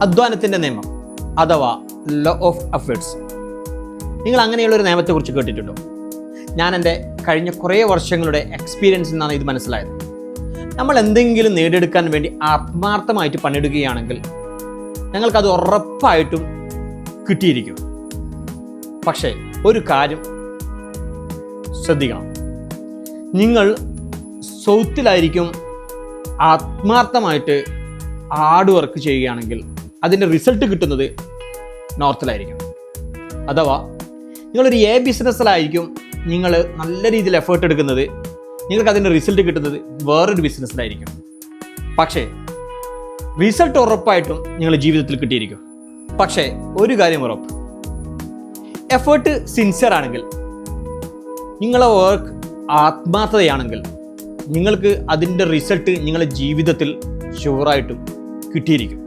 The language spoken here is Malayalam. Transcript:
അധ്വാനത്തിൻ്റെ നിയമം അഥവാ ലോ ഓഫ് എഫേർട്സ്. നിങ്ങൾ അങ്ങനെയുള്ളൊരു നിയമത്തെക്കുറിച്ച് കേട്ടിട്ടുണ്ടോ? ഞാൻ എൻ്റെ കഴിഞ്ഞ കുറേ വർഷങ്ങളുടെ എക്സ്പീരിയൻസിൽ നിന്നാണ് ഇത് മനസ്സിലായത്. നമ്മൾ എന്തെങ്കിലും നേടിയെടുക്കാൻ വേണ്ടി ആത്മാർത്ഥമായിട്ട് പണിയെടുക്കുകയാണെങ്കിൽ ഞങ്ങൾക്കത് ഉറപ്പായിട്ടും കിട്ടിയിരിക്കും. പക്ഷേ ഒരു കാര്യം ശ്രദ്ധിക്കണം, നിങ്ങൾ സൗത്തിലായിരിക്കും ആത്മാർത്ഥമായിട്ട് ഹാർഡ് വർക്ക് ചെയ്യുകയാണെങ്കിൽ അതിൻ്റെ റിസൾട്ട് കിട്ടുന്നത് നോർത്തിലായിരിക്കും. അഥവാ നിങ്ങളൊരു ബിസിനസ്സിലായിരിക്കും നിങ്ങൾ നല്ല രീതിയിൽ എഫേർട്ട് എടുക്കുന്നത്, നിങ്ങൾക്ക് അതിൻ്റെ റിസൾട്ട് കിട്ടുന്നത് വേറൊരു ബിസിനസ്സിലായിരിക്കും. പക്ഷേ റിസൾട്ട് ഉറപ്പായിട്ടും നിങ്ങൾ ജീവിതത്തിൽ കിട്ടിയിരിക്കും. പക്ഷേ ഒരു കാര്യം ഉറപ്പ്, എഫേർട്ട് സിൻസിയർ ആണെങ്കിൽ, നിങ്ങളെ വർക്ക് ആത്മാർത്ഥതയാണെങ്കിൽ നിങ്ങൾക്ക് അതിൻ്റെ റിസൾട്ട് നിങ്ങളുടെ ജീവിതത്തിൽ ഷുവറായിട്ടും കിട്ടിയിരിക്കും.